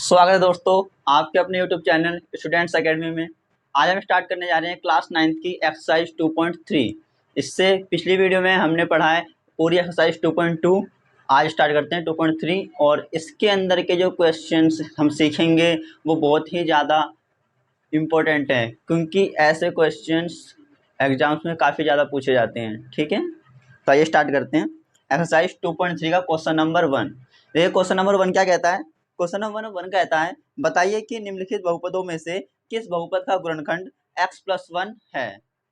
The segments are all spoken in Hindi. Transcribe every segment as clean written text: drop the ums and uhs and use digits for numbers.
स्वागत है दोस्तों आपके अपने YouTube चैनल स्टूडेंट्स एकेडमी में। आज हम स्टार्ट करने जा रहे हैं क्लास 9 की एक्सरसाइज 2.3। इससे पिछली वीडियो में हमने पढ़ा है पूरी एक्सरसाइज 2.2। आज स्टार्ट करते हैं 2.3 और इसके अंदर के जो क्वेश्चंस हम सीखेंगे वो बहुत ही ज़्यादा इम्पोर्टेंट हैं, क्योंकि ऐसे क्वेश्चंस एग्जाम्स में काफ़ी ज़्यादा पूछे जाते हैं। ठीक है, तो आइए स्टार्ट करते हैं। एक्सरसाइज 2.3 का क्वेश्चन नंबर 1। देखिए क्वेश्चन नंबर 1 क्या कहता है। क्वेश्चन नंबर 1 कहता है बताइए कि निम्नलिखित बहुपदों में से किस बहुपद का गुणनखंड x+1 है।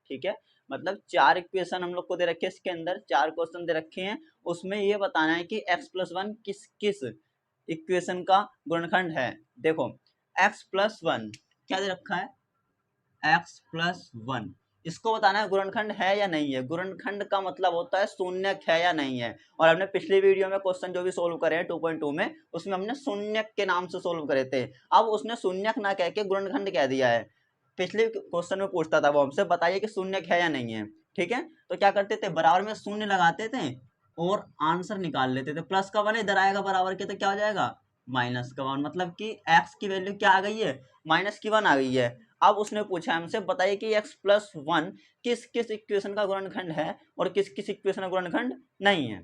ठीक है, मतलब 4 इक्वेशन हम लोग को दे रखे हैं, इसके अंदर 4 क्वेश्चन दे रखे हैं, उसमें ये बताना है कि x+1 किस किस इक्वेशन का गुणनखंड है। देखो x+1 क्या दे रखा है, x+1, इसको बताना है गुणनखंड है या नहीं है। गुणनखंड का मतलब होता है शून्यक है या नहीं है। और हमने पिछली वीडियो में क्वेश्चन जो भी सोल्व करे हैं 2.2 में, उसमें हमने शून्यक के नाम से सोल्व करे थे। अब उसने शून्यक ना कह के गुणनखंड कह दिया है। पिछले क्वेश्चन में पूछता था वो हमसे बताइए कि शून्यक है या नहीं है। ठीक है, तो क्या करते थे, बराबर में शून्य लगाते थे और आंसर निकाल लेते थे। प्लस का 1 इधर आएगा बराबर के, तो क्या हो जाएगा माइनस का 1, मतलब कि x की वैल्यू क्या आ गई है, -1 आ गई है। अब उसने पूछा हमसे बताइए कि x+1 किस किस इक्वेशन का गुणनखंड है और किस किस इक्वेशन का गुणनखंड नहीं है।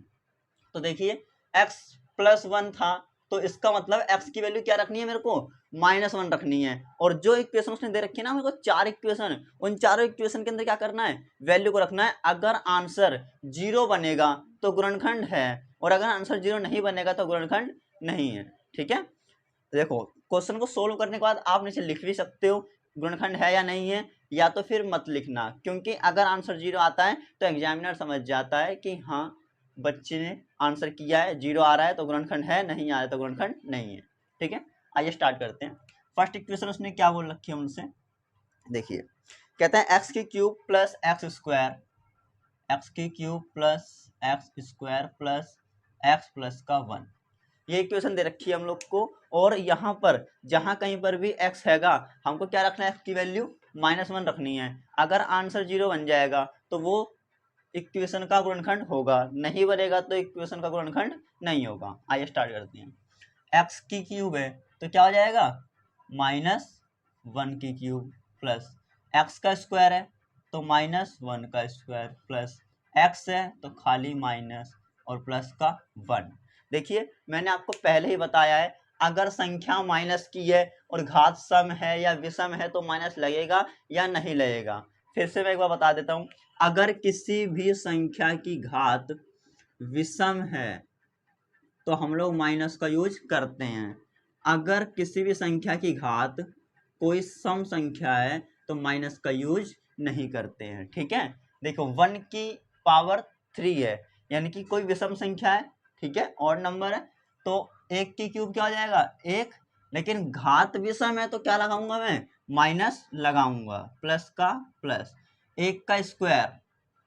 तो देखिए x+1 था, तो इसका मतलब x की वैल्यू क्या रखनी है, मेरे को -1 रखनी है। और जो इक्वेशन उसने दे रखी है ना मेरे को 4 इक्वेशन, उन चारों इक्वेशन के अंदर क्या करना है, वैल्यू को रखना है। अगर आंसर 0 बनेगा तो गुणनखंड है, और अगर आंसर 0 नहीं बनेगा तो गुणनखंड नहीं है। ठीक है, देखो क्वेश्चन को सोल्व करने के बाद आप नीचे लिख भी सकते हो गुणनखंड है या नहीं है, या तो फिर मत लिखना, क्योंकि अगर आंसर 0 आता है तो एग्जामिनर समझ जाता है कि हाँ बच्चे ने आंसर किया है, 0 आ रहा है तो गुणनखंड है, नहीं आ रहा है तो गुणनखंड नहीं है। ठीक है, आइए स्टार्ट करते हैं। फर्स्ट इक्वेशन उसने क्या बोल रखी है उनसे, देखिए कहते हैं एक्स की cube plus x square, x की cube plus x square plus x plus का 1, ये इक्वेशन दे रखी है हम लोग को। और यहाँ पर जहाँ कहीं पर भी x हैगा हमको क्या रखना है, x की वैल्यू -1 रखनी है। अगर आंसर 0 बन जाएगा तो वो इक्वेशन का गुणनखंड होगा, नहीं बनेगा तो इक्वेशन का गुणनखंड नहीं होगा। आइए स्टार्ट करते हैं। x की क्यूब है तो क्या हो जाएगा -1 की क्यूब, प्लस x का स्क्वायर है तो -1 का स्क्वायर, प्लस x है तो खाली माइनस और प्लस का 1। देखिए मैंने आपको पहले ही बताया है, अगर संख्या माइनस की है और घात सम है या विषम है तो माइनस लगेगा या नहीं लगेगा। फिर से मैं एक बार बता देता हूँ, अगर किसी भी संख्या की घात विषम है तो हम लोग माइनस का यूज करते हैं। अगर किसी भी संख्या की घात कोई सम संख्या है तो माइनस का यूज नहीं करते हैं। ठीक है, देखो 1 की पावर 3 है, यानी कि कोई विषम संख्या है, ठीक है, और नंबर है, तो 1 की क्यूब क्या हो जाएगा 1, लेकिन घात विषम है तो क्या लगाऊंगा मैं, माइनस लगाऊंगा, प्लस का प्लस। 1 का स्क्वायर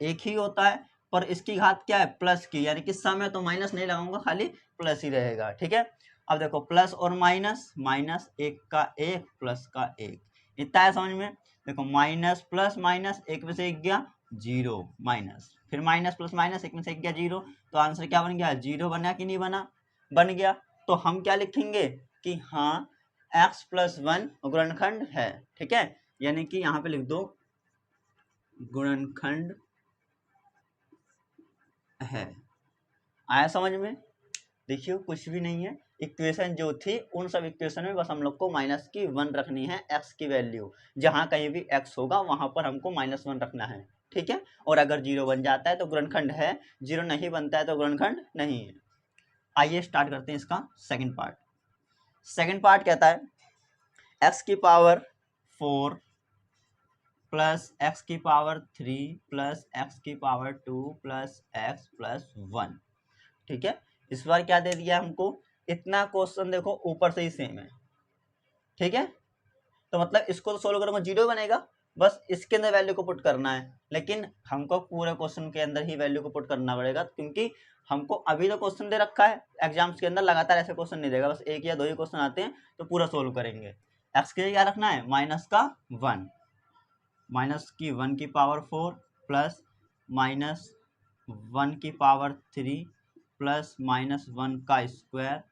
1 ही होता है, पर इसकी घात क्या है प्लस की, यानी कि सम है तो माइनस नहीं लगाऊंगा, खाली प्लस ही रहेगा। ठीक है, अब देखो प्लस और माइनस, माइनस 1 का 1 प्लस का 1, इतना है समझ में। देखो माइनस प्लस माइनस, 1 में से 1 गया 0, माइनस, फिर माइनस प्लस माइनस, 1 में से 1 गया 0, तो आंसर क्या बन गया 0 बना कि नहीं बना, बन गया। तो हम क्या लिखेंगे कि हाँ x+1 गुणनखंड है। ठीक है, यानी कि यहाँ पे लिख दो गुणनखंड है। आया समझ में। देखिए कुछ भी नहीं है, इक्वेशन जो थी उन सब इक्वेशन में बस हम लोग को माइनस की 1 रखनी है, x की वैल्यू जहाँ कहीं भी x होगा वहाँ पर हमको -1 रखना है। ठीक है, और अगर 0 बन जाता है तो गुणनखंड है, 0 नहीं बनता है तो गुणनखंड नहीं है। आइए स्टार्ट करते हैं इसका सेकंड पार्ट। सेकंड पार्ट कहता है x की पावर 4 प्लस x की पावर 3 प्लस x की पावर 2 प्लस x प्लस 1। ठीक है, इस बार क्या दे दिया हमको, इतना क्वेश्चन देखो ऊपर से ही सेम है। ठीक है, तो मतलब इसको तो सोल्व करूंगा 0 बनेगा, बस इसके अंदर वैल्यू को पुट करना है, लेकिन हमको पूरे क्वेश्चन के अंदर ही वैल्यू को पुट करना पड़ेगा, क्योंकि हमको अभी तो क्वेश्चन दे रखा है, एग्जाम्स के अंदर लगातार ऐसे क्वेश्चन नहीं देगा, बस 1 या 2 ही क्वेश्चन आते हैं तो पूरा सोल्व करेंगे। एक्स के लिए क्या रखना है, माइनस का 1, माइनस की 1 की पावर 4 प्लस -1 की पावर 3 प्लस -1 का स्क्वायर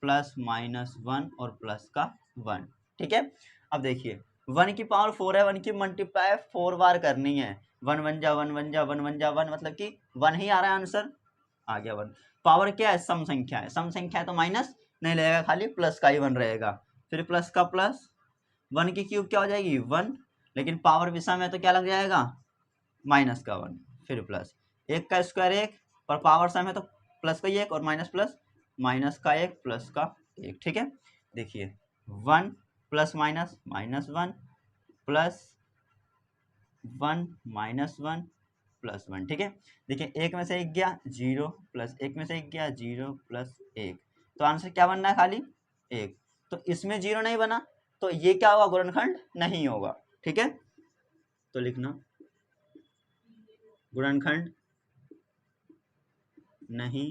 प्लस माइनस 1 और प्लस का 1। ठीक है, अब देखिए 1 की पावर 4 है, 1 की मल्टीप्लाई 4 बार करनी है। 1 1 जा 1 1 जा 1 1 जा 1, मतलब कि 1 ही आ रहा है आंसर, आ गया 1। पावर क्या है, सम संख्या है, सम संख्या है तो माइनस नहीं लगेगा, खाली प्लस का ही 1 रहेगा। फिर प्लस का प्लस, 1 की क्यूब क्या हो जाएगी 1, लेकिन पावर विषम है तो क्या लग जाएगा माइनस का 1। फिर प्लस 1 का स्क्वायर 1, पर पावर सम है तो प्लस का 1 और माइनस प्लस, माइनस का 1 प्लस का 1। ठीक है, देखिए 1 plus minus minus 1 plus 1 minus 1 plus 1। ठीक है, देखिए 1 में से 1 गया 0, प्लस 1 में से 1 गया 0 प्लस 1, तो आंसर क्या बनना है खाली 1। तो इसमें 0 नहीं बना तो ये क्या होगा, गुणनखंड नहीं होगा। ठीक है, तो लिखना गुणनखंड नहीं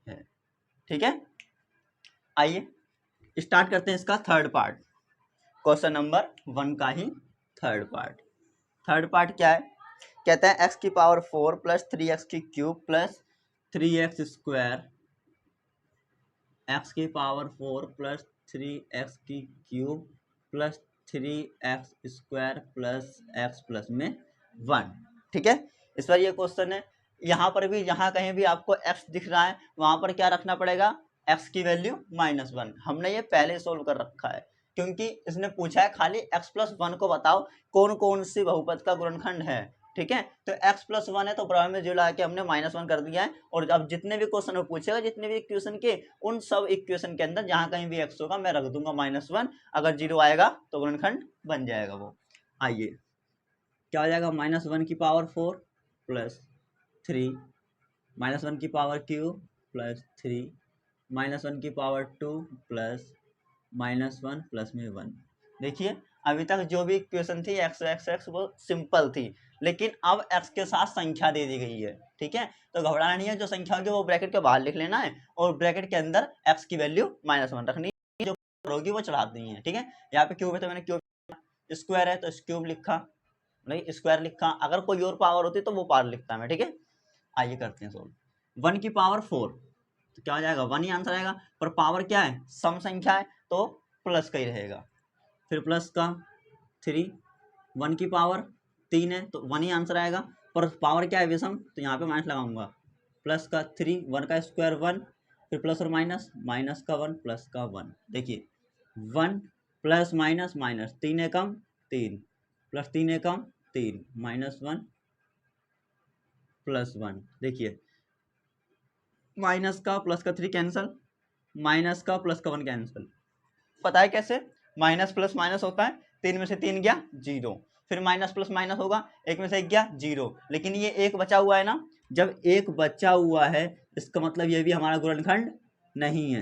है। ठीक है, आइए स्टार्ट करते हैं इसका थर्ड पार्ट, क्वेश्चन नंबर 1 का ही थर्ड पार्ट। थर्ड पार्ट क्या है, कहता है x की पावर 4 प्लस 3x की cube plus 3x square, x की पावर 4 प्लस 3x की cube plus 3x square plus x plus में 1। ठीक है, इस पर ये क्वेश्चन है, यहाँ पर भी जहाँ कहीं भी आपको x दिख रहा है वहाँ पर क्या रखना पड़ेगा, x की वैल्यू -1। हमने ये पहले सोल्व कर रखा है, क्योंकि इसने पूछा है खाली x प्लस 1 को बताओ कौन कौन सी बहुपद का गुणनखंड है। ठीक है, तो x प्लस 1 है तो बराबर में 0 लगा के हमने -1 कर दिया है। और अब जितने भी क्वेश्चन में पूछेगा, जितने भी इक्वेशन के, उन सब इक्वेशन के अंदर जहां कहीं भी x होगा मैं रख दूंगा -1, अगर 0 आएगा तो गुणनखंड बन जाएगा वो। आइए क्या हो जाएगा, -1 की पावर 4 प्लस 3, -1 की पावर क्यूब प्लस 3, -1 की पावर 2 प्लस -1 प्लस में 1। देखिए अभी तक जो भी इक्वेशन थी x वो सिंपल थी, लेकिन अब x के साथ संख्या दे दी गई है। ठीक है, तो घबराना नहीं है, जो संख्या होगी वो ब्रैकेट के बाहर लिख लेना है और ब्रैकेट के अंदर x की वैल्यू -1 रखनी है, जो होगी वो चढ़ा देनी है। ठीक है, यहाँ पे क्यूब है तो मैंने क्यूब, स्क्वायर है तो क्यूब लिखा, नहीं स्क्वायर लिखा, अगर कोई और पावर होती तो वो पावर लिखता मैं। ठीक है, आइए करते हैं सोल्व। 1 की पावर 4 तो क्या हो जाएगा, 1 ही आंसर आएगा, पर पावर क्या है, सम संख्या है तो प्लस का ही रहेगा। फिर प्लस का 3, 1 की पावर 3 है तो 1 ही आंसर आएगा, पर पावर क्या है विषम, तो यहाँ पे माइनस लगाऊंगा। प्लस का 3, 1 का स्क्वायर 1, फिर प्लस और माइनस, माइनस का 1 प्लस का 1। देखिए 1 प्लस माइनस माइनस, 3 एकम 3 प्लस 3 एकम 3, -1 प्लस 1। देखिए माइनस का प्लस का 3 कैंसिल, माइनस का प्लस का 1 कैंसिल। पता है कैसे, माइनस प्लस माइनस होता है, 3 में से 3 गया 0, फिर माइनस प्लस माइनस होगा, 1 में से 1 गया 0, लेकिन ये एक बचा हुआ है ना, जब एक बचा हुआ है इसका मतलब ये भी हमारा गुणनखंड नहीं है।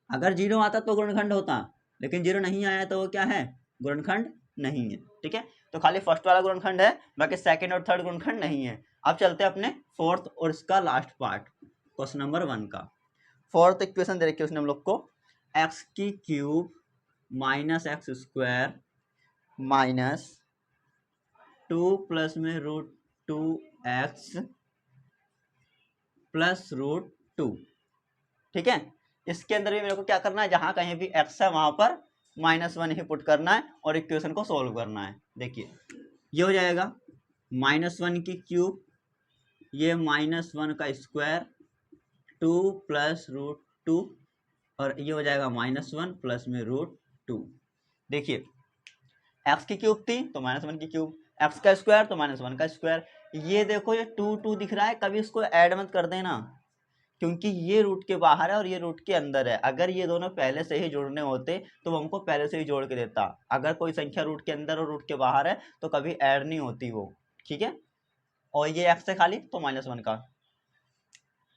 अगर 0 आता तो गुणनखंड होता, लेकिन 0 नहीं आया तो वो क्या है, गुणनखंड नहीं है। ठीक है, तो खाली फर्स्ट वाला गुणनखंड है, बाकी सेकंड और थर्ड गुणनखंड नहीं है। अब चलते हैं अपने फोर्थ और इसका लास्ट पार्ट, क्वेश्चन नंबर 1 का। फोर्थ इक्वेशन दे रखी है उसने हम लोग को, x की cube minus x square minus 2 plus में √2x प्लस √2। ठीक है, इसके अंदर भी मेरे को क्या करना है, जहां कहीं भी x है वहां पर -1 ही पुट करना है और इक्वेशन को सोल्व करना है। देखिए ये हो जाएगा -1 की क्यूब, ये -1 का स्क्वायर, 2 प्लस √2, और ये हो जाएगा -1 प्लस में √2। देखिए x की क्यूब थी तो -1 की क्यूब, x का स्क्वायर तो -1 का स्क्वायर। ये देखो ये 2 दिख रहा है, कभी इसको ऐड मत कर देना, क्योंकि ये रूट के बाहर है और ये रूट के अंदर है। अगर ये दोनों पहले से ही जोड़ने होते तो हमको पहले से ही जोड़ के देता। अगर कोई संख्या रूट के अंदर और रूट के बाहर है तो कभी ऐड नहीं होती वो। ठीक है, और ये x है खाली तो -1 का।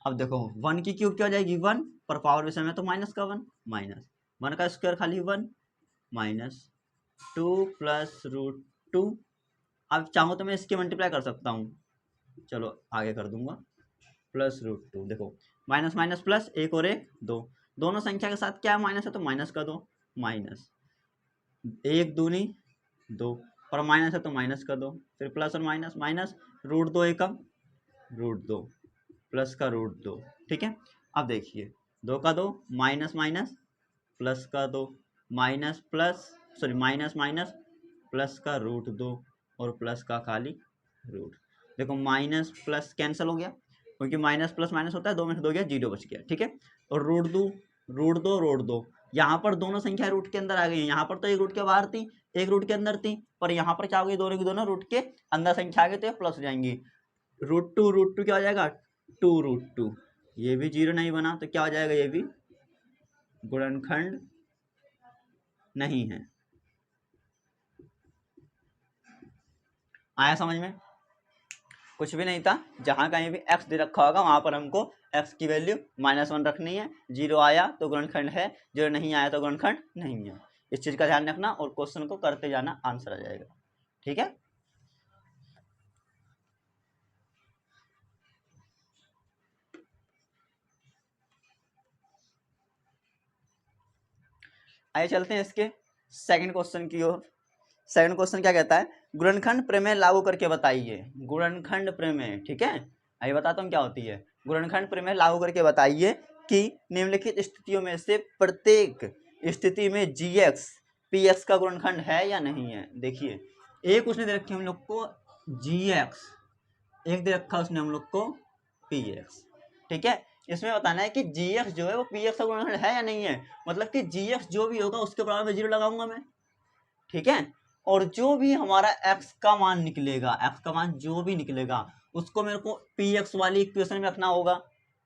अब देखो 1 की क्यूब क्या हो जाएगी 1, पर पावर विषम है तो माइनस का 1, माइनस 1 का स्क्वायर खाली 1, माइनस 2 प्लस √2। अब चाहो तो मैं इसकी मल्टीप्लाई कर सकता हूँ, चलो आगे कर दूंगा, प्लस √2। देखो माइनस माइनस प्लस, 1 और 1 2, दोनों संख्या के साथ क्या माइनस है तो माइनस का 2, माइनस 1 दूनी 2, पर माइनस है तो माइनस का 2, फिर प्लस और माइनस, माइनस √2 एकम √2 प्लस का √2। ठीक है, अब देखिए 2 का 2 माइनस माइनस प्लस का 2 minus plus sorry minus minus plus का रूट 2 और प्लस का खाली रूट। देखो माइनस प्लस कैंसिल हो गया क्योंकि माइनस प्लस माइनस होता है, 2 में से 2 गया 0 बच गया, ठीक है। और रूट दो यहाँ पर दोनों संख्या रूट के अंदर आ गई है, यहाँ पर तो एक रूट के बाहर थी एक रूट के अंदर थी, पर यहाँ पर क्या हो गई, दोनों की दोनों रूट के अंदर संख्या आ गई तो ये प्लस हो जाएंगी। रूट टू क्या हो जाएगा 2√2, ये भी 0 नहीं बना तो क्या हो जाएगा, ये भी गुणनखंड नहीं है। आया समझ में? कुछ भी नहीं था, जहां कहीं भी x दे रखा होगा वहां पर हमको x की वैल्यू -1 रखनी है। 0 आया तो गुणनखंड है, 0 नहीं आया तो गुणनखंड नहीं है। इस चीज का ध्यान रखना और क्वेश्चन को करते जाना, आंसर आ जाएगा, ठीक है। आइए चलते हैं इसके सेकंड क्वेश्चन की ओर। सेकंड क्वेश्चन क्या कहता है, गुणनखंड प्रमेय लागू करके बताइए। गुणनखंड प्रमेय, ठीक है, आइए बताता हूँ क्या होती है। गुणनखंड प्रमेय लागू करके बताइए कि निम्नलिखित स्थितियों में से प्रत्येक स्थिति में gx px का गुणनखंड है या नहीं है। देखिए एक उसने दे रखी हम लोग को gx, एक दे रखा उसने हम लोग को px, ठीक है। इसमें बताना है कि gx जो है वो px का गुणनखंड है या नहीं है, मतलब कि gx जो भी होगा उसके बराबर में 0 लगाऊंगा मैं, ठीक है। और जो भी हमारा x का मान निकलेगा, x का मान जो भी निकलेगा उसको मेरे को px वाली इक्वेशन में रखना होगा,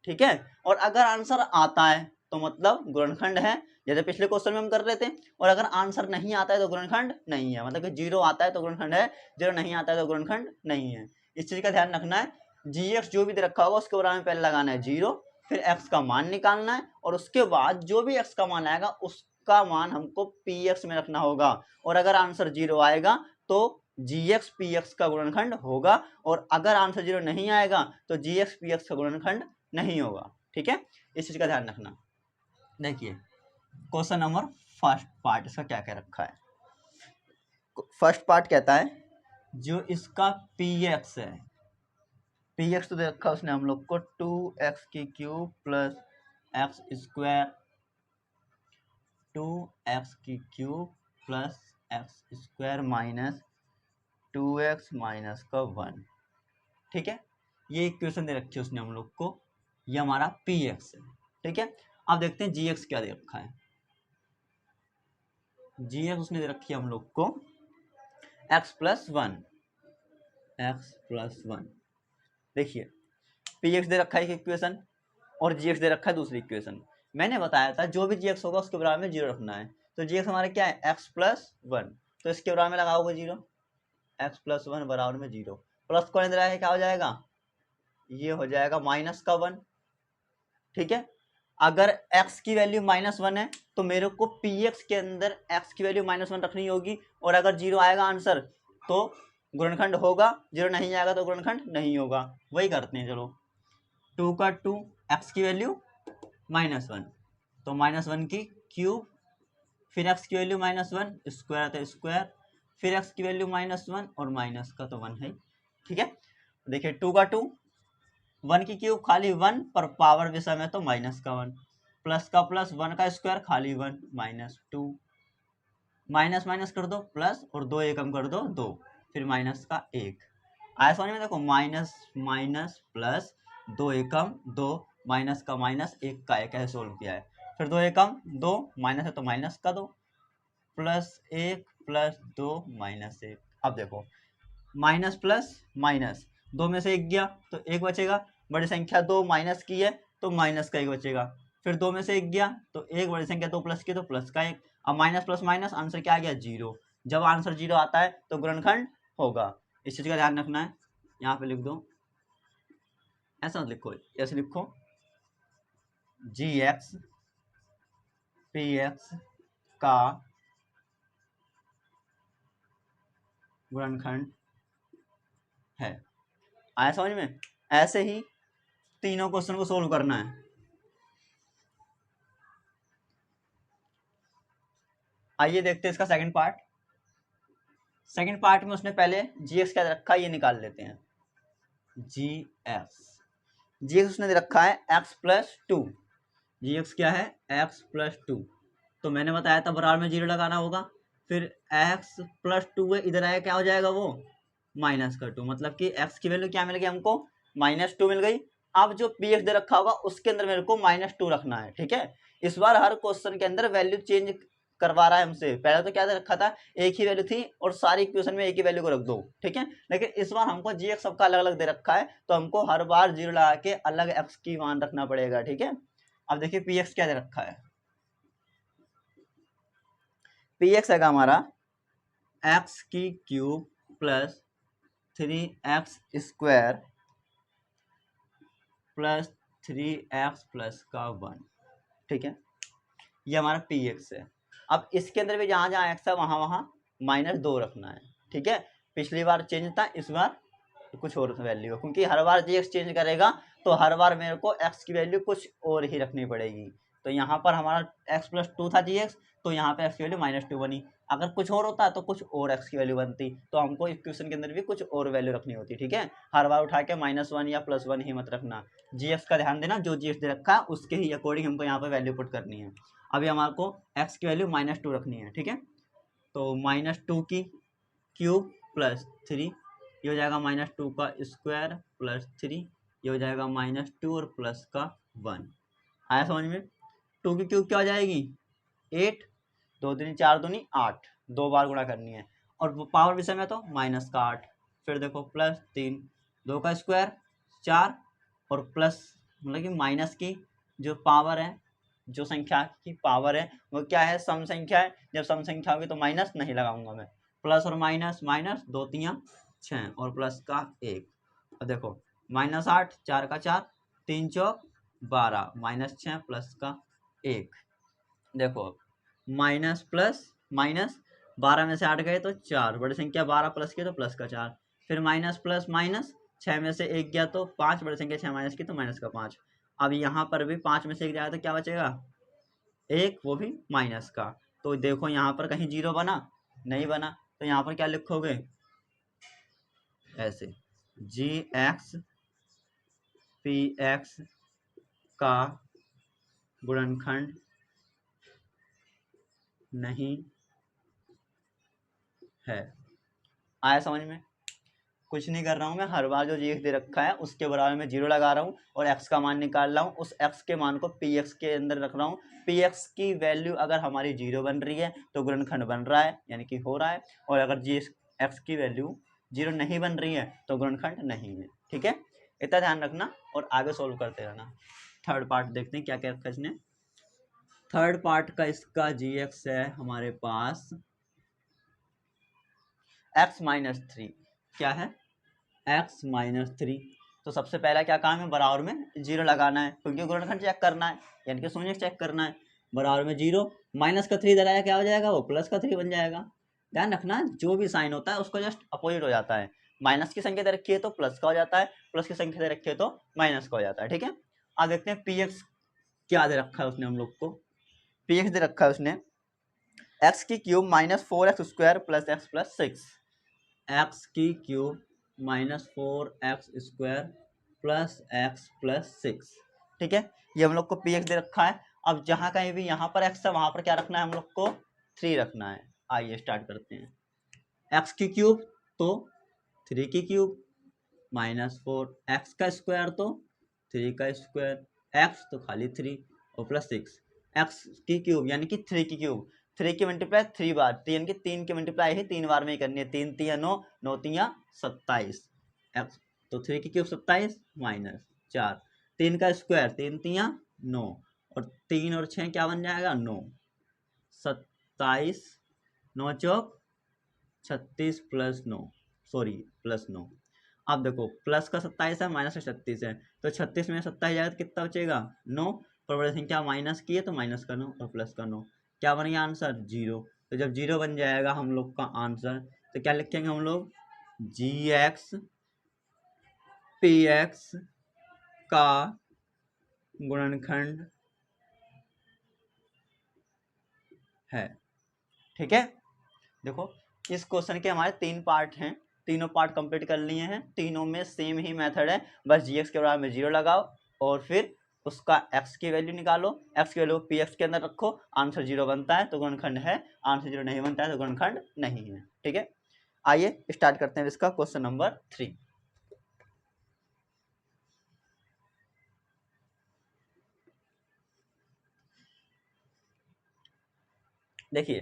ठीक है। और अगर आंसर आता है तो मतलब गुणनखंड है, जैसे पिछले क्वेश्चन में हम कर रहे थे। और अगर आंसर नहीं आता है तो गुणनखंड नहीं है, मतलब कि 0 आता है तो गुणनखंड है, 0 नहीं आता है तो गुणनखंड नहीं है। इस चीज का ध्यान रखना है। gx जो भी दे रखा होगा उसके बराबर में पहले लगाना है 0, फिर x का मान निकालना है और उसके बाद जो भी x का मान आएगा उसका मान हमको px में रखना होगा। और अगर आंसर 0 आएगा तो gx px का गुणनखंड होगा, और अगर आंसर 0 नहीं आएगा तो gx px का गुणनखंड नहीं होगा, ठीक है। इस चीज का ध्यान रखना। देखिए क्वेश्चन नंबर फर्स्ट पार्ट इसका क्या क्या रखा है। फर्स्ट पार्ट कहता है जो इसका px है, px तो दे रखा उसने हम लोग को 2x³ plus x square, 2x³ plus x square minus 2x minus का 1, ठीक है। ये इक्वेशन दे रखी है उसने हम लोग को, ये हमारा px है, ठीक है। अब देखते हैं gx क्या दे रखा है। gx उसने दे रखी है हम लोग को x प्लस 1, देखिए px दे रखा है एक इक्वेशन और gx दे रखा है दूसरी इक्वेशन। मैंने बताया था जो भी gx होगा उसके बराबर में 0 रखना है, तो gx हमारा क्या है x प्लस 1, तो इसके बराबर में लगाओगे 0, x प्लस 1 बराबर में 0, प्लस को अंदर आएगा क्या हो जाएगा, ये हो जाएगा माइनस का 1, ठीक है। अगर x की वैल्यू -1 है तो मेरे को px के अंदर x की वैल्यू -1 रखनी होगी, और अगर 0 आएगा आंसर तो गुणनखंड होगा, 0 नहीं आएगा तो गुणनखंड नहीं होगा। वही करते हैं, चलो 2 का 2, x की वैल्यू -1 तो -1 की क्यूब, फिर x की वैल्यू -1 स्क्वायर तो स्क्वायर, फिर x की वैल्यू -1 और माइनस का तो 1 है, ठीक है। देखिए 2 का 2, 1 की क्यूब खाली 1 पर पावर विषम है तो माइनस का 1, प्लस का प्लस 1 का स्क्वायर खाली 1 -2, माइनस माइनस कर दो प्लस और 2 एकम कर दो 2, फिर माइनस का 1 आया समझ में। देखो माइनस माइनस प्लस 2 एकम 2, माइनस का माइनस 1 का 1 ऐसे सोल्व किया है, फिर 2 एकम 2 माइनस है तो माइनस का 2 प्लस 1 प्लस 2 माइनस 1। अब देखो माइनस प्लस माइनस, 2 में से 1 गया तो 1 बचेगा, बड़ी संख्या 2 माइनस की है तो माइनस का 1 बचेगा, फिर 2 में से 1 गया तो 1, बड़ी संख्या 2 प्लस की तो प्लस का 1। अब माइनस प्लस माइनस आंसर क्या आ गया 0, जब आंसर 0 आता है तो गुणनखंड होगा। इस चीज का ध्यान रखना है। यहाँ पे लिख दो, ऐसा मत लिखो, ऐसे लिखो gx px का गुणनखंड है। आया समझ में। ऐसे ही तीनों क्वेश्चन को सोल्व करना है। आइए देखते हैं इसका सेकंड पार्ट। सेकंड पार्ट में उसने पहले gx क्या रखा है ये निकाल लेते हैं। gx उसने दे रखा है x प्लस 2, जी एक्स क्या है एक्स प्लस टू, तो मैंने बताया था बराबर में जीरो लगाना होगा। फिर एक्स प्लस टू है, इधर आया क्या हो जाएगा वो माइनस का टू, मतलब कि एक्स की वैल्यू क्या मिल गई हमको माइनस टू मिल गई। अब जो पी एक्स दे रखा होगा उसके अंदर मेरे को माइनस टू रखना है, ठीक है। इस बार हर क्वेश्चन के अंदर वैल्यू चेंज करवा रहा है हमसे, पहले तो क्या दे रखा था एक ही वैल्यू थी और सारी इक्वेशन में एक ही वैल्यू को रख दो, ठीक है। लेकिन इस बार हमको जी एक्स सबका अलग अलग दे रखा है, तो हमको हर बार जीरो लगा के अलग एक्स की मान रखना पड़ेगा, ठीक है। अब देखिए पी एक्स क्या दे रखा है, पी एक्स है हमारा एक्स की cube plus 3x square plus 3x plus का 1, ठीक है। ये हमारा पी एक्स है। अब इसके अंदर भी जहाँ जहाँ एक्स है वहाँ वहाँ माइनस दो रखना है, ठीक है। पिछली बार चेंज था, इस बार कुछ और वैल्यू है, क्योंकि हर बार जी एक्स चेंज करेगा तो हर बार मेरे को एक्स की वैल्यू कुछ और ही रखनी पड़ेगी। तो यहाँ पर हमारा एक्स प्लस टू था जी एक्स, तो यहाँ पे एक्स की वैल्यू माइनस टू बनी। अगर कुछ और होता तो कुछ और एक्स की वैल्यू बनती, तो हमको इक्वेशन के अंदर भी कुछ और वैल्यू रखनी होती, ठीक है। हर बार उठा के माइनस वन या प्लस वन ही मत रखना। जी एक्स का ध्यान देना, जो जी एक्स दे रखा है उसके ही अकॉर्डिंग हमको यहाँ पर वैल्यू पुट करनी है। अभी हमारे को एक्स की वैल्यू माइनस टू रखनी है, ठीक है। तो माइनस टू की क्यूब प्लस थ्री, ये हो जाएगा माइनस टू का स्क्वायर प्लस थ्री, ये हो जाएगा माइनस टू और प्लस का 1। आया समझ में। टू की क्यूब क्या हो जाएगी 8, दो दूनी चार दूनी 8, दो बार गुणा करनी है, और पावर विषय में तो माइनस का 8। फिर देखो प्लस 3, दो का स्क्वायर 4, और प्लस मतलब कि माइनस की जो पावर है, जो संख्या की पावर है वो क्या है सम संख्या है, जब सम संख्या होगी तो माइनस नहीं लगाऊंगा मैं। प्लस और माइनस माइनस, दो तियाँ 6 और प्लस का 1। और देखो माइनस 8, 4 का 4, 3 चौक 12, माइनस 6 प्लस का 1। देखो माइनस प्लस माइनस, 12 में से 8 गए तो 4, बड़ी संख्या 12 प्लस की तो प्लस का 4, फिर माइनस प्लस माइनस, 6 में से 1 गया तो 5, बड़ी संख्या 6 माइनस की तो माइनस का 5। अब यहाँ पर भी 5 में से 1 जाएगा तो क्या बचेगा 1, वो भी माइनस का। तो देखो यहाँ पर कहीं जीरो बना नहीं बना, तो यहाँ पर क्या लिखोगे ऐसे जी एक्स पी एक्स का गुणनखंड नहीं है। आया समझ में। कुछ नहीं कर रहा हूँ मैं, हर बार जो जी एक्स दे रखा है उसके बराबर में जीरो लगा रहा हूँ और एक्स का मान निकाल रहा हूँ, उस एक्स के मान को पी एक्स के अंदर रख रहा हूँ। पी एक्स की वैल्यू अगर हमारी जीरो बन रही है तो गुणनखंड बन रहा है यानी कि हो रहा है, और अगर जी एक्स की वैल्यू जीरो नहीं बन रही है तो गुणनखंड नहीं है, ठीक है। इतना ध्यान रखना और आगे सोल्व करते रहना। थर्ड पार्ट देखते हैं क्या क्या रखा इसने। थर्ड पार्ट का इसका जी एक्स है हमारे पास एक्स माइनस थ्री। क्या है एक्स माइनस थ्री। तो सबसे पहला क्या काम है बराबर में जीरो लगाना है, क्योंकि गुणनखंड चेक करना है यानी कि शून्य चेक करना है। बराबर में जीरो, माइनस का 3 इधर आया क्या हो जाएगा वो प्लस का 3 बन जाएगा। ध्यान रखना जो भी साइन होता है उसको जस्ट अपोजिट हो जाता है, माइनस की संख्या दे रखी है तो प्लस का हो जाता है, प्लस की संख्या दे रखी है तो माइनस का हो जाता है, ठीक है। अब देखते हैं पी एक्स क्या दे रखा है उसने हम लोग को। पी एक्स दे रखा है उसने एक्स की cube minus 4x square plus x plus 6, x की cube minus 4x square plus x plus 6, ठीक है। ये हम लोग को पी एक्स दे रखा है। अब जहाँ कहीं भी यहाँ पर एक्स है वहाँ पर क्या रखना है हम लोग को 3 रखना है। आइए स्टार्ट करते हैं। एक्स की क्यूब तो 3 की क्यूब माइनस 4, एक्स का स्क्वायर तो 3 का स्क्वायर, एक्स तो खाली 3 और प्लस 6, एक्स की क्यूब यानी कि 3 की क्यूब, 3 की मल्टीप्लाई 3 बार, 3 की 3 की मल्टीप्लाई ही 3 बार में ही करनी है, 3 तिया 9, 9 तिया 27, एक्स तो 3 की क्यूब 27 माइनस 4, 3 का स्क्वायर 3 तिया 9 और 3 और 6 क्या बन जाएगा 9, 27, 9 चौक 36 प्लस 9, सॉरी प्लस 9। अब देखो प्लस का 27 है माइनस का 36 है, तो 36 में 27 जाएगा तो कितना बचेगा 9, पर बड़ी संख्या माइनस की है तो माइनस का 9 और प्लस का 9, क्या बन गया आंसर जीरो। तो जब जीरो बन जाएगा हम लोग का आंसर तो क्या लिखेंगे हम लोग जी एक्स पी एक्स का गुणनखंड है, ठीक है। देखो इस क्वेश्चन के हमारे 3 पार्ट हैं, तीनों पार्ट कंप्लीट कर लिए हैं, तीनों में सेम ही मेथड है, बस जी एक्स के बराबर में जीरो लगाओ और फिर उसका x की वैल्यू निकालो, x की वैल्यू px के अंदर रखो, आंसर 0 बनता है तो गुणनखंड है, आंसर 0 नहीं बनता है तो गुणनखंड नहीं है। ठीक है, आइए स्टार्ट करते हैं इसका क्वेश्चन नंबर 3। देखिए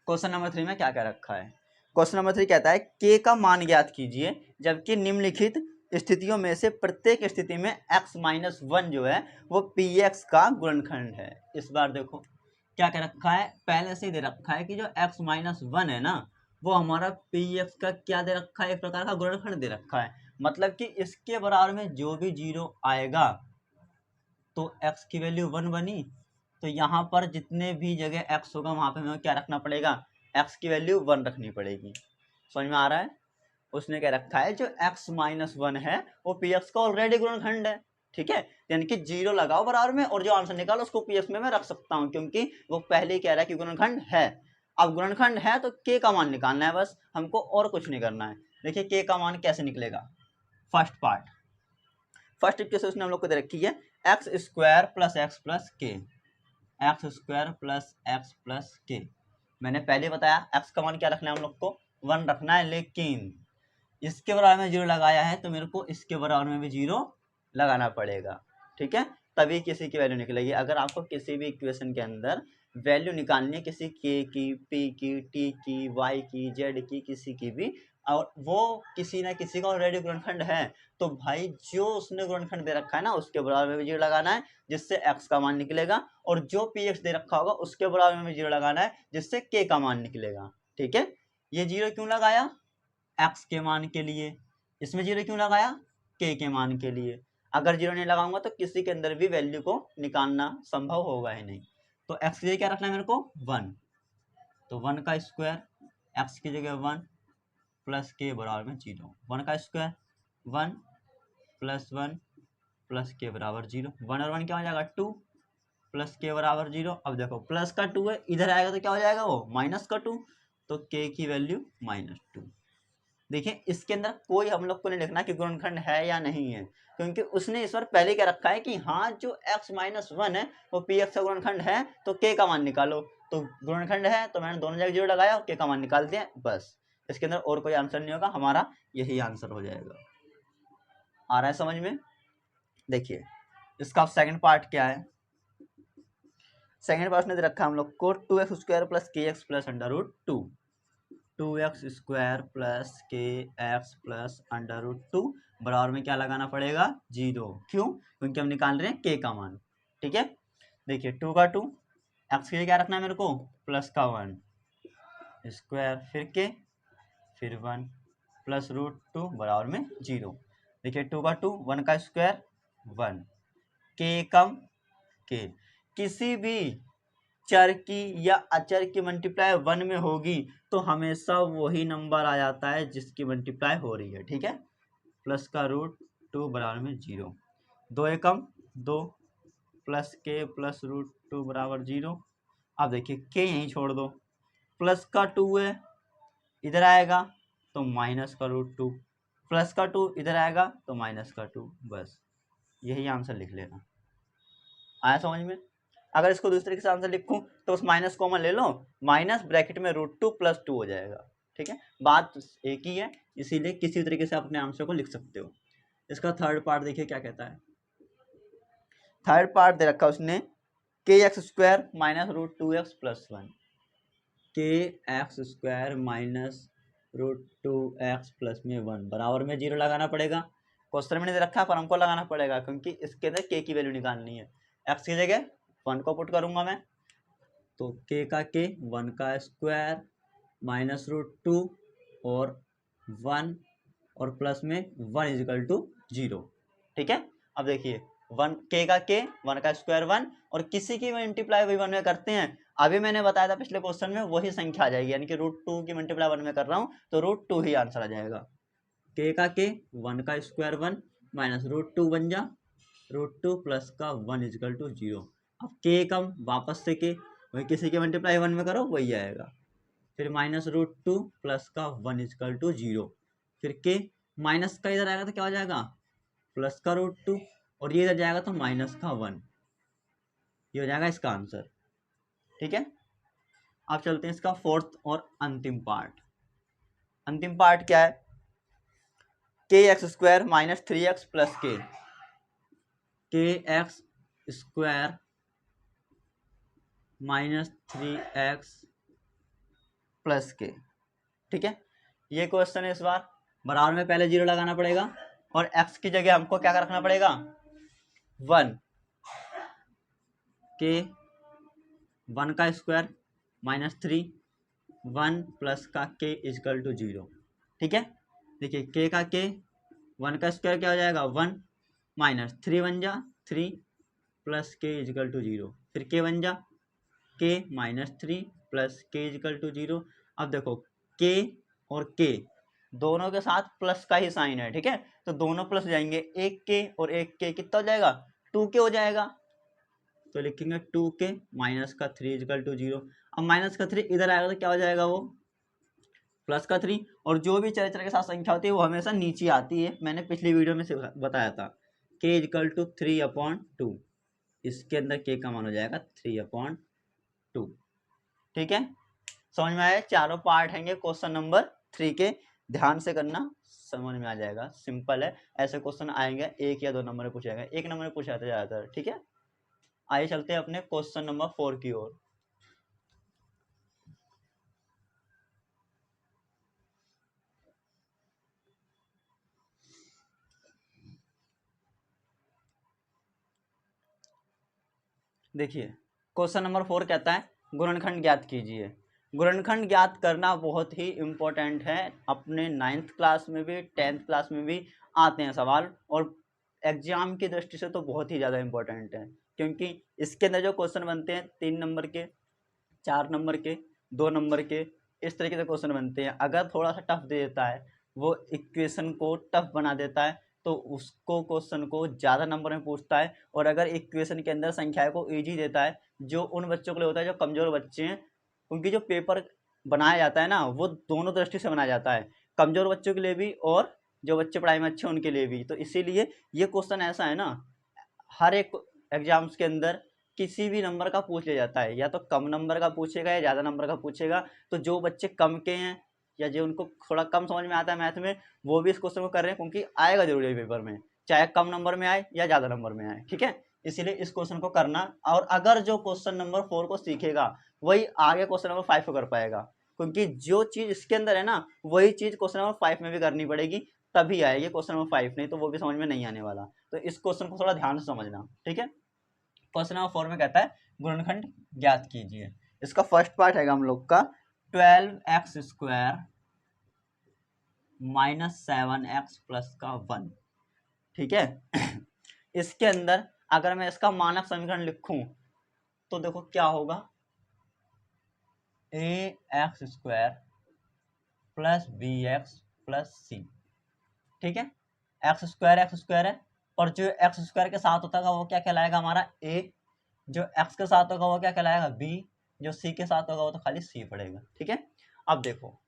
क्वेश्चन नंबर 3 में क्या क्या रखा है। क्वेश्चन नंबर 3 कहता है k का मान ज्ञात कीजिए जबकि निम्नलिखित स्थितियों में से प्रत्येक स्थिति में x माइनस 1 जो है वो px का गुणनखंड है। इस बार देखो क्या क्या रखा है, पहले से दे रखा है कि जो x माइनस 1 है ना वो हमारा px का क्या दे रखा है, एक प्रकार का गुणनखंड दे रखा है। मतलब कि इसके बराबर में जो भी 0 आएगा तो x की वैल्यू 1 बनी, तो यहाँ पर जितने भी जगह x होगा वहाँ पे हमें क्या रखना पड़ेगा, x की वैल्यू 1 रखनी पड़ेगी। समझ में आ रहा है। उसने क्या रखा है जो x माइनस 1 है वो px का ऑलरेडी गुणनखंड है। ठीक है, यानी कि 0 लगाओ बराबर में और जो आंसर निकालो उसको px में मैं रख सकता हूँ क्योंकि वो पहले ही कह रहा है कि गुणनखंड है। अब गुणनखंड है तो k का मान निकालना है बस हमको, और कुछ नहीं करना है। देखिए k का मान कैसे निकलेगा। फर्स्ट पार्ट, फर्स्ट इक्वेशन उसने हम लोग को दे रखी है x square plus x plus k, x square plus x plus k. मैंने पहले बताया एक्स का मान क्या रखना है हम लोग को, 1 रखना है, लेकिन इसके बराबर में 0 लगाया है तो मेरे को इसके बराबर में भी 0 लगाना पड़ेगा। ठीक है, तभी किसी की वैल्यू निकलेगी। अगर आपको किसी भी इक्वेशन के अंदर वैल्यू निकालनी है किसी के की, पी की, टी की, वाई की, जेड की, किसी की भी, और वो किसी ना किसी का ऑलरेडी गुणनखंड है तो भाई जो उसने गुणनखंड दे रखा है ना उसके बराबर में भी 0 लगाना है जिससे x का मान निकलेगा, और जो px दे रखा होगा उसके बराबर में भी 0 लगाना है जिससे k का मान निकलेगा। ठीक है, ये 0 क्यों लगाया, x के मान के लिए। इसमें 0 क्यों लगाया, k के मान के लिए। अगर 0 नहीं लगाऊंगा तो किसी के अंदर भी वैल्यू को निकालना संभव होगा ही नहीं। तो x की जगह क्या रखना है मेरे को, 1, तो 1 का स्क्वायर, x की जगह 1 प्लस के बराबर में 0, 1 का स्क्वायर 1 प्लस 1 प्लस के बराबर 0, 1 और 1 क्या हो जाएगा 2 प्लस के बराबर 0। अब देखो प्लस का 2 है, इधर आएगा तो क्या हो जाएगा वो माइनस का 2, तो के की वैल्यू -2। देखिए इसके अंदर कोई हम लोग को नहीं लिखना कि गुणनखंड है या नहीं है, क्योंकि उसने इस बार पहले क्या रखा है कि हाँ जो x माइनस 1 है वो px का गुणनखंड है तो k का मान निकालो, तो गुणनखंड है तो मैंने दोनों जगह 0 लगाया और k का मान निकाल दिया बस। इसके अंदर और कोई आंसर नहीं होगा, हमारा यही आंसर हो जाएगा। आ रहा है समझ में। देखिए इसका सेकंड पार्ट क्या है, सेकंड पार्ट ने दे रखा है हम लोग को 2x square plus k x plus under root 2, 2x square plus k x plus under root 2 बराबर में क्या लगाना पड़ेगा 0। क्यों, क्योंकि हम निकाल रहे हैं k का मान। ठीक है, देखिए 2 का 2, x के लिए क्या रखना है मेरे को प्लस का 1 स्क्वायर फिर के फिर 1 प्लस रूट 2 बराबर में 0। देखिए 2 का 2, 1 का स्क्वायर 1, के कम के, किसी भी चर की या अचर की मल्टीप्लाई 1 में होगी तो हमेशा वही नंबर आ जाता है जिसकी मल्टीप्लाई हो रही है। ठीक है, प्लस का रूट 2 बराबर में 0, 2 एकम 2 प्लस के प्लस रूट 2 बराबर 0। अब देखिए के यहीं छोड़ दो, प्लस का 2 है इधर आएगा तो माइनस का रूट 2, प्लस का 2 इधर आएगा तो माइनस का 2, बस यही आंसर लिख लेना। आया समझ में। अगर इसको दूसरे तरीके से आंसर लिखूं तो उस माइनस कॉमन ले लो, माइनस ब्रैकेट में रूट 2 प्लस 2 हो जाएगा। ठीक है, बात एक ही है, इसीलिए किसी तरीके से अपने आंसर को लिख सकते हो। इसका थर्ड पार्ट देखिए क्या कहता है। थर्ड पार्ट दे रखा उसने k x square minus root 2x plus 1, k x square minus root 2x plus में 1 बराबर में 0 लगाना पड़ेगा। क्वेश्चन में नहीं दे रखा पर हमको लगाना पड़ेगा क्योंकि इसके अंदर के की वैल्यू निकालनी है। एक्स की जगह 1 को पुट करूंगा मैं, तो के का के 1 का स्क्वायर माइनस रूट 2 और 1 और प्लस में 1 इजिकल टू 0। ठीक है, अब देखिए 1 के का के 1 का स्क्वायर 1 और किसी की मल्टीप्लाई वही 1 में करते हैं। अभी मैंने बताया था पिछले क्वेश्चन में वही संख्या आ जाएगी, यानी कि रूट 2 की मल्टीप्लाई 1 में कर रहा हूँ तो रूट 2 ही आंसर आ जाएगा। के का के 1 का स्क्वायर 1 माइनस रूट 2 बन जा रूट 2 प्लस का 1 इजिकल टू 0। अब के कम वापस से के वही किसी के मल्टीप्लाई 1 में करो वही आएगा, फिर माइनस रूट 2 प्लस का 1 इजिकल टू 0, फिर के माइनस का इधर आएगा तो क्या हो जाएगा प्लस का रूट 2 और ये इधर जाएगा तो -1, ये हो जाएगा इसका आंसर। ठीक है, अब चलते हैं इसका फोर्थ और अंतिम पार्ट। अंतिम पार्ट क्या है, kx square minus 3x plus के, kx square minus 3x plus के। ठीक है, ये क्वेश्चन है। इस बार बराबर में पहले 0 लगाना पड़ेगा और x की जगह हमको क्या रखना पड़ेगा 1, के 1 का स्क्वायर माइनस 3, 1 प्लस का k इजकल टू 0। ठीक है, देखिए k का k, 1 का स्क्वायर क्या हो जाएगा 1 माइनस 3 बन जा 3 प्लस k इजकल टू 0, फिर k बन जा k minus 3 plus k equal to 0। अब देखो k और k दोनों के साथ प्लस का ही साइन है। ठीक है, तो दोनों प्लस हो जाएंगे, एक k और एक k कितना हो जाएगा 2k हो जाएगा। तो लिखेंगे 2k माइनस का 3 इजकल टू 0। अब माइनस का 3 इधर आएगा तो क्या हो जाएगा वो प्लस का 3। और जो भी चर के साथ संख्या होती है वो हमेशा नीचे आती है, मैंने पिछली वीडियो में बताया था। k इजकल टू 3/2, इसके अंदर k का मान हो जाएगा 3/2। ठीक है, समझ में आया। चारों पार्ट हैंगे क्वेश्चन नंबर 3 के, ध्यान से करना, समझ में आ जाएगा। सिंपल है, ऐसे क्वेश्चन आएंगे 1 या 2 नंबर में पूछा जाएगा, 1 नंबर में पूछा जाता है ज़्यादातर। ठीक है, आइए चलते हैं अपने क्वेश्चन नंबर 4 की ओर। देखिए क्वेश्चन नंबर 4 कहता है गुणनखंड ज्ञात कीजिए। गुणनखंड ज्ञात करना बहुत ही इम्पोर्टेंट है, अपने 9th क्लास में भी 10th क्लास में भी आते हैं सवाल, और एग्जाम की दृष्टि से तो बहुत ही ज़्यादा इम्पोर्टेंट है, क्योंकि इसके अंदर जो क्वेश्चन बनते हैं 3 नंबर के, 4 नंबर के, 2 नंबर के, इस तरीके से क्वेश्चन बनते हैं। अगर थोड़ा सा टफ दे देता है, वो इक्वेशन को टफ बना देता है, तो उसको क्वेश्चन को ज़्यादा नंबर में पूछता है। और अगर इक्वेशन के अंदर संख्याएं को ईजी देता है, जो उन बच्चों के लिए होता है जो कमज़ोर बच्चे हैं, उनकी जो पेपर बनाया जाता है ना, वो दोनों दृष्टि से बनाया जाता है, कमज़ोर बच्चों के लिए भी और जो बच्चे पढ़ाई में अच्छे हैं उनके लिए भी। तो इसीलिए ये क्वेश्चन ऐसा है ना, हर एक एग्जाम्स के अंदर किसी भी नंबर का पूछ लिया जाता है, या तो कम नंबर का पूछेगा या ज़्यादा नंबर का पूछेगा। तो जो बच्चे कम के हैं या जो उनको थोड़ा कम समझ में आता है मैथ में, वो भी इस क्वेश्चन को कर रहे हैं, क्योंकि आएगा जरूर ये पेपर में, चाहे कम नंबर में आए या ज़्यादा नंबर में आए। ठीक है, इसीलिए इस क्वेश्चन को करना, और अगर जो क्वेश्चन नंबर 4 को सीखेगा वही आगे क्वेश्चन नंबर 5 को कर पाएगा, क्योंकि जो चीज़ इसके अंदर है ना, वही चीज़ क्वेश्चन नंबर 5 में भी करनी पड़ेगी, तभी आएगी क्वेश्चन नंबर 5, नहीं तो वो भी समझ में नहीं आने वाला। तो इस क्वेश्चन को थोड़ा ध्यान से समझना। ठीक है, क्वेश्चन नंबर 4 में कहता है गुणनखंड ज्ञात कीजिए। इसका फर्स्ट पार्ट है हम लोग का 12x square minus 7x plus का 1। ठीक है, इसके अंदर अगर मैं इसका मानक समीकरण लिखूं तो देखो क्या होगा, ax square plus bx plus c। ठीक है, एक्स स्क्वायर है, और जो एक्स स्क्वायर के साथ होता है वो क्या कहलाएगा हमारा a, जो x के साथ होगा वो क्या कहलाएगा b, जो c के साथ होगा वो तो खाली c पड़ेगा। ठीक है, अब देखो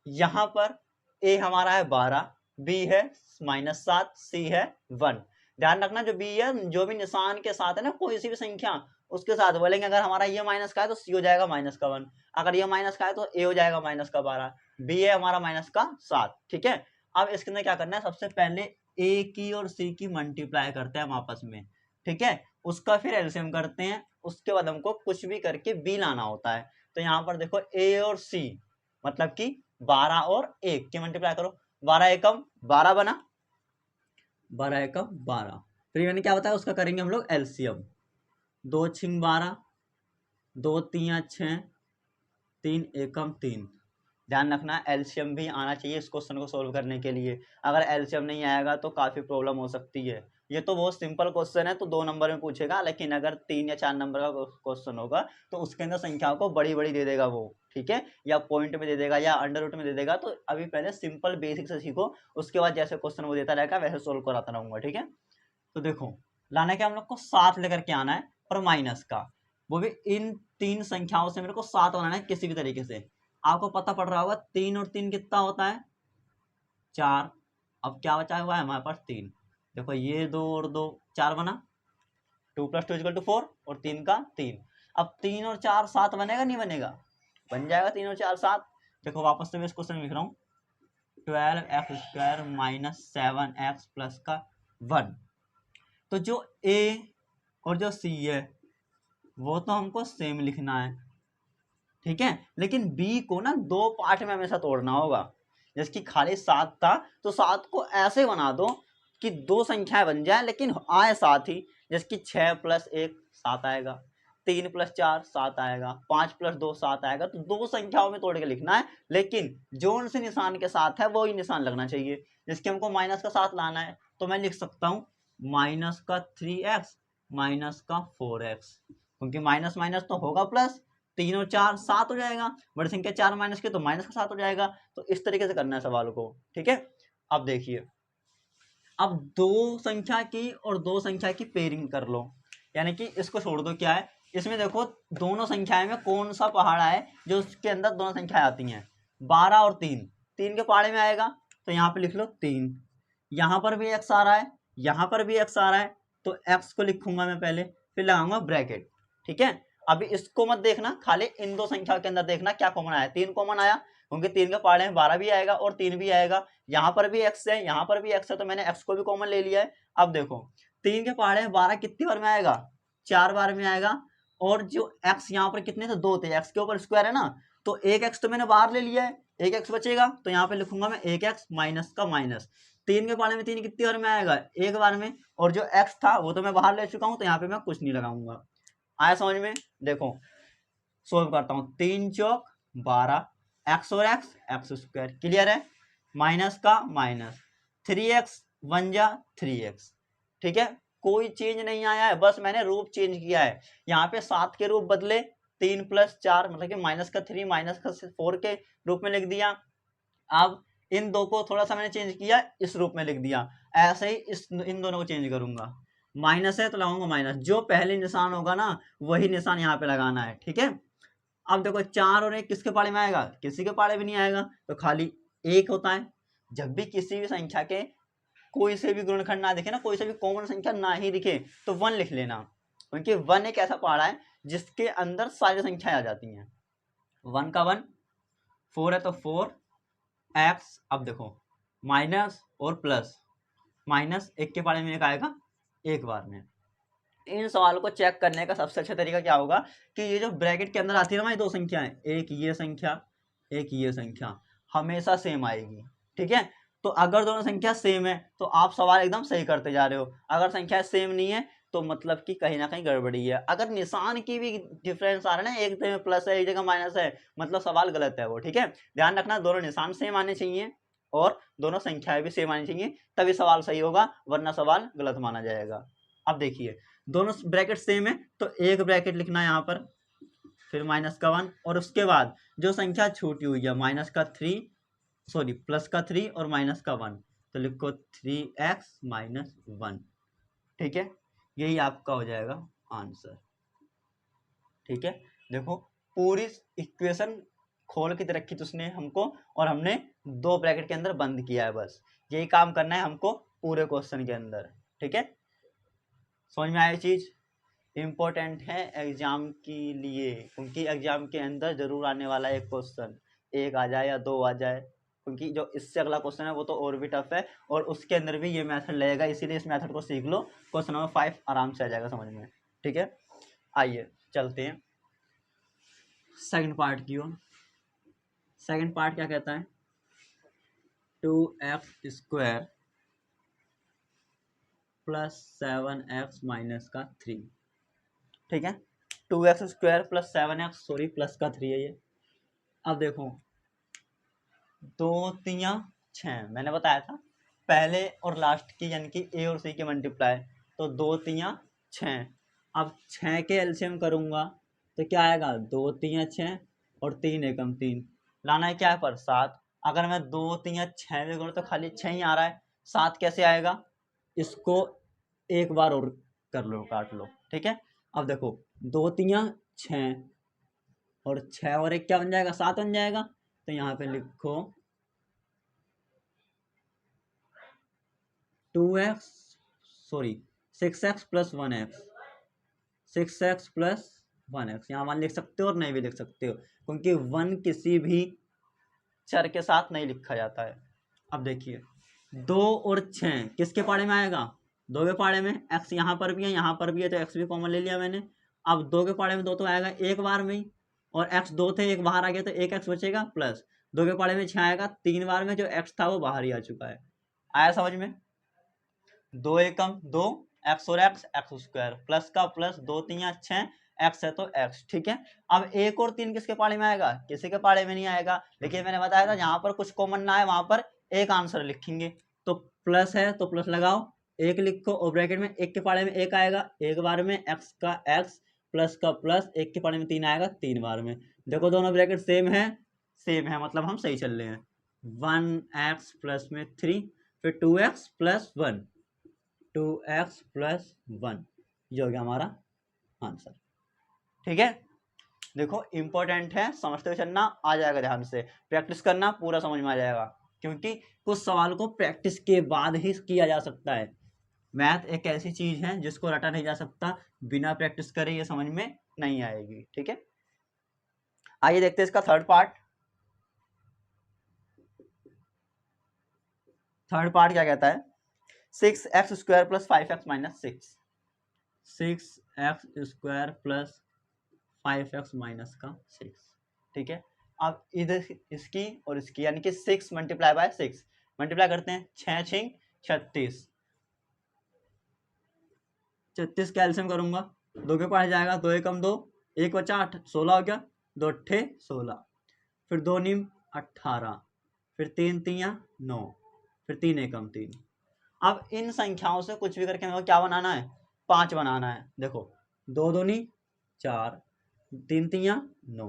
यहाँ पर a हमारा है 12, b है -7, c है 1। ध्यान रखना जो b है, जो भी निशान के साथ है ना, कोई सी भी संख्या उसके साथ बोलेंगे, अगर हमारा ये माइनस का है तो c हो जाएगा -1, अगर ये माइनस का है तो a हो जाएगा -12, b है हमारा -7। ठीक है, अब इसके अंदर क्या करना है, सबसे पहले a की और c की मल्टीप्लाई करते हैं हम आपस में। ठीक है, उसका फिर एलसीएम करते हैं, उसके बाद हमको कुछ भी करके b लाना होता है। तो यहाँ पर देखो a और c मतलब कि 12 और 1 की मल्टीप्लाई करो, 12 एकम 12 बना, 12 एकम 12। फिर मैंने क्या बताया, उसका करेंगे हम लोग एलसीएम, 2 छिंग 12, 2 3 6, 3 एकम 3। ध्यान रखना एलसीएम भी आना चाहिए इस क्वेश्चन को सोल्व करने के लिए, अगर एलसीएम नहीं आएगा तो काफ़ी प्रॉब्लम हो सकती है। ये तो बहुत सिंपल क्वेश्चन है, तो 2 नंबर में पूछेगा, लेकिन अगर 3 या 4 नंबर का क्वेश्चन होगा तो उसके अंदर संख्याओं को बड़ी बड़ी दे देगा वो। ठीक है, या पॉइंट में दे देगा या अंडर रूट में दे देगा। तो अभी पहले सिंपल बेसिक से सीखो, उसके बाद जैसे क्वेश्चन वो देता रहेगा वैसे सोल्व कराता रहूँगा। ठीक है, तो देखो लाना क्या हम लोग को 7 लेकर के आना है, और माइनस का, वो भी इन 3 संख्याओं से मेरे को 7 बनाना है किसी भी तरीके से। आपको पता पड़ रहा होगा 3 और 3 कितना होता है 4। अब क्या बचा हुआ है हमारे पास 3। देखो ये 2 और 2 4 बना, 2 + 2 = 4 और 3 का 3। अब 3 और 4 7 बनेगा नहीं बनेगा? बन जाएगा 3 और 4 7। देखो वापस से मैं इस क्वेश्चन में लिख रहा हूँ 12x² - 7x प्लस का 1। तो जो a और जो c है वो तो हमको सेम लिखना है, ठीक है, लेकिन b को ना 2 पार्ट में हमेशा तोड़ना होगा। जैसे कि खाली 7 था तो 7 को ऐसे बना दो कि 2 संख्याएं बन जाए लेकिन आए साथ ही। जैसे कि 6 + 1 7 आएगा, 3 + 4 7 आएगा, 5 + 2 7 आएगा। तो 2 संख्याओं में तोड़ के लिखना है, लेकिन जोन से निशान के साथ है वो ही निशान लगना चाहिए। जिसके हमको माइनस का 7 लाना है तो मैं लिख सकता हूँ -3x -4x, क्योंकि माइनस माइनस तो होगा प्लस, 3 और 4 7 हो जाएगा, बड़ी संख्या 4 माइनस के तो माइनस का 7 हो जाएगा। तो इस तरीके से करना है सवाल को, ठीक है। अब देखिए, अब 2 संख्या की और 2 संख्या की पेयरिंग कर लो, यानी कि इसको छोड़ दो। क्या है इसमें, देखो दोनों संख्याएं में कौन सा पहाड़ा है जो उसके अंदर दोनों संख्याएं आती हैं, 12 और 3। 3 के पहाड़े में आएगा तो यहाँ पे लिख लो 3, यहाँ पर भी x आ रहा है, यहाँ पर भी x आ रहा है, तो x को लिखूंगा मैं पहले, फिर लगाऊंगा ब्रैकेट, ठीक है। अभी इसको मत देखना, खाली इन 2 संख्या के अंदर देखना क्या कॉमन आया। 3 कॉमन आया, क्योंकि 3 के पहाड़े में 12 भी आएगा और 3 भी आएगा। यहाँ पर भी x है, यहाँ पर भी x है, तो मैंने x को भी कॉमन ले लिया है। अब देखो 3 के पहाड़े में 12 कितनी बार में आएगा, 4 बार में आएगा, और जो x यहाँ पर कितने थे, 2 थे, x के ऊपर स्क्वायर है ना, तो एक x तो मैंने बाहर ले लिया है, एक x बचेगा, तो यहाँ पे लिखूंगा मैं 1x माइनस का माइनस। 3 के पहाड़े में 3 कितनी बार में आएगा, एक बार में, और जो x था वो तो मैं बाहर ले चुका हूँ, तो यहाँ पे मैं कुछ नहीं लगाऊंगा। आया समझ में? देखो सोल्व करता हूँ, 3 चौक 12, x और x² क्लियर है, माइनस का माइनस, 3x 1 जा 3x, ठीक है। कोई चेंज नहीं आया है, बस मैंने रूप चेंज किया है। यहाँ पे 7 के रूप बदले, 3 + 4 मतलब कि -3 -4 के रूप में लिख दिया। अब इन 2 को थोड़ा सा मैंने चेंज किया, इस रूप में लिख दिया। ऐसे ही इन दोनों को चेंज करूंगा, माइनस है तो लगाऊंगा माइनस, जो पहले निशान होगा ना वही निशान यहाँ पे लगाना है, ठीक है। अब देखो 4 और 1 किसके पाड़े में आएगा, किसी के पाड़े भी नहीं आएगा, तो खाली 1 होता है। जब भी किसी भी संख्या के कोई से भी गुणनखंड ना दिखे ना, कोई से भी कॉमन संख्या ना ही दिखे, तो 1 लिख लेना, क्योंकि 1 एक ऐसा पहाड़ा है जिसके अंदर सारी संख्याएं आ जाती हैं। 1 का 1, 4 है तो 4x। अब देखो माइनस और प्लस, माइनस 1 के पहाड़े में 1 आएगा एक बार में। इन सवालों को चेक करने का सबसे अच्छा तरीका क्या होगा कि ये जो ब्रैकेट के अंदर आती है ना हमारी 2 संख्याएं, एक ये संख्या एक ये संख्या, हमेशा सेम आएगी, ठीक है। तो अगर दोनों संख्या सेम है तो आप सवाल एकदम सही करते जा रहे हो, अगर संख्या सेम नहीं है तो मतलब कि कहीं ना कहीं गड़बड़ी है। अगर निशान की भी डिफरेंस आ रहा है ना, एक जगह प्लस है एक जगह माइनस है, मतलब सवाल गलत है वो, ठीक है। ध्यान रखना दोनों निशान सेम आने चाहिए और दोनों संख्याएं भी सेम आनी चाहिए, तभी सवाल सही होगा, वरना सवाल गलत माना जाएगा। अब देखिए दोनों ब्रैकेट सेम है तो एक ब्रैकेट लिखना है यहाँ पर, फिर -1, और उसके बाद जो संख्या छूटी हुई है +3 और -1, तो लिखो 3x - 1, ठीक है। यही आपका हो जाएगा आंसर, ठीक है। देखो पूरी इक्वेशन खोल के रखी थी उसने हमको, और हमने 2 ब्रैकेट के अंदर बंद किया है, बस यही काम करना है हमको पूरे क्वेश्चन के अंदर, ठीक है। समझ में आया चीज? इम्पोर्टेंट है एग्जाम के लिए, क्योंकि एग्जाम के अंदर जरूर आने वाला है एक क्वेश्चन, 1 आ जाए या 2 आ जाए, क्योंकि जो इससे अगला क्वेश्चन है वो तो और भी टफ है, और उसके अंदर भी ये मेथड लगेगा, इसीलिए इस मेथड को सीख लो, क्वेश्चन नंबर 5 आराम से आ जाएगा समझ में, ठीक है। आइए चलते हैं सेकंड पार्ट की ओर। सेकंड पार्ट क्या कहता है, 2x² + 7x - का 3, ठीक है। 2x² + 7x, सॉरी प्लस का 3 है ये। अब देखो 2 3 6, मैंने बताया था पहले और लास्ट की, यानी कि ए और सी के मल्टीप्लाई, तो 2 3 6। अब 6 के एलसीएम करूंगा तो क्या आएगा, 2 3 6 और 3 एकम 3, लाना है क्या है पर 7। अगर मैं 2 3 6 में करूँ तो खाली 6 ही आ रहा है, 7 कैसे आएगा, इसको एक बार और कर लो, काट लो, ठीक है। अब देखो 2 3 6 और 6 और 1 क्या बन जाएगा, 7 बन जाएगा, तो यहाँ पे लिखो 2x sorry 6x plus 1x, 6x plus 1x, यहाँ मान लिख सकते हो और नहीं भी लिख सकते हो, क्योंकि 1 किसी भी चर के साथ नहीं लिखा जाता है। अब देखिए 2 और 6 किसके पाड़े में आएगा, 2 के पाड़े में, x यहाँ पर भी है यहाँ पर भी है तो x भी कॉमन ले लिया मैंने। अब 2 के पाड़े में 2 तो आएगा एक बार में ही, और x 2 थे एक बाहर आ गया तो एक x बचेगा, प्लस 2 के पाड़े में 6 आएगा 3 बार में, जो x था वो बाहर ही आ चुका है। आया समझ में? 2 एकम 2, x और x स्क्वायर, प्लस का प्लस, 2 3 6, x है तो x, ठीक है। अब 1 और 3 किसके पाड़े में आएगा, किसी के पाड़े में नहीं आएगा, लेकिन मैंने बताया था जहां पर कुछ कॉमन ना है वहां पर एक आंसर लिखेंगे। तो प्लस है तो प्लस लगाओ, एक लिखो और ब्रैकेट में 1 के पाड़े में 1 आएगा एक बार में, x का x, प्लस का प्लस, 1 के पाड़े में 3 आएगा 3 बार में। देखो दोनों ब्रैकेट सेम है, मतलब हम सही चल रहे हैं। 1x प्लस में 3, फिर 2x प्लस 1, 2x प्लस 1, ये हो गया हमारा आंसर, ठीक है। देखो इंपॉर्टेंट है, समझते हुए चलना, आ जाएगा ध्यान से, प्रैक्टिस करना, पूरा समझ में आ जाएगा, क्योंकि कुछ सवाल को प्रैक्टिस के बाद ही किया जा सकता है। मैथ एक ऐसी चीज है जिसको रटा नहीं जा सकता, बिना प्रैक्टिस करे ये समझ में नहीं आएगी, ठीक है। आइए देखते हैं इसका थर्ड पार्ट क्या कहता है। 6x square plus 5x minus 6, 6x square plus 5x minus का 6, ठीक है। अब इधर इसकी और इसकी, यानी कि 6 मल्टीप्लाई बाय 6, मल्टीप्लाई करते हैं, 6 6 36, 36 कैल्सियम करूंगा, 2 के पास जाएगा, 2 एकम 2, 1 बचा 8, 16 हो गया, 2 अट्ठे 16, फिर 2 नीम 18, फिर 3 3 9, फिर 3 एकम 3। अब इन संख्याओं से कुछ भी करके हमें क्या बनाना है, 5 बनाना है। देखो 2 दूनी 4, 3 3 9,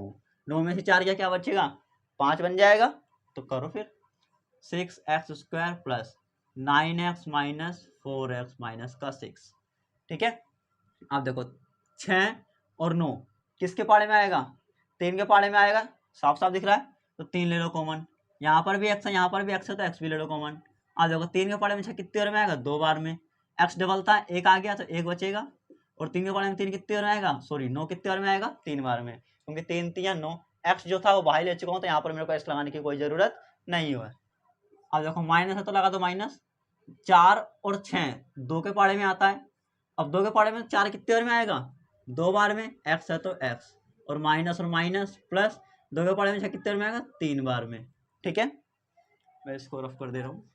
9 में से 4 क्या बचेगा, 5 बन जाएगा। तो करो फिर, 6x square plus 9x minus 4x minus का 6, ठीक है। अब देखो 6 और 9 किसके पाड़े में आएगा, 3 के पाड़े में आएगा, साफ साफ दिख रहा है, तो 3 ले लो कॉमन, यहाँ पर भी x है यहाँ पर भी x है तो x भी ले लो कॉमन। अब देखो 3 के पाड़े में 6 कितनी बार में आएगा, 2 बार में, x डबल था 1 आ गया तो 1 बचेगा, और 3 के पाड़े में 3 कितनी बार में आएगा, सॉरी 9 कितनी बार में आएगा, 3 बार में, क्योंकि 3 3 9, x जो था वो बाहर ले चुका हूँ तो यहाँ पर मेरे को x लगाने की कोई जरूरत नहीं है। अब देखो माइनस है तो लगा दो माइनस, 4 और 6 2 के पाड़े में आता है, अब 2 के पाड़े में 4 कितनी बार में आएगा, 2 बार में, x है तो x, और माइनस प्लस 2 के पाड़े में 6 कितनी बार में आएगा, 3 बार में, ठीक है। मैं इसको रफ कर दे रहा हूँ,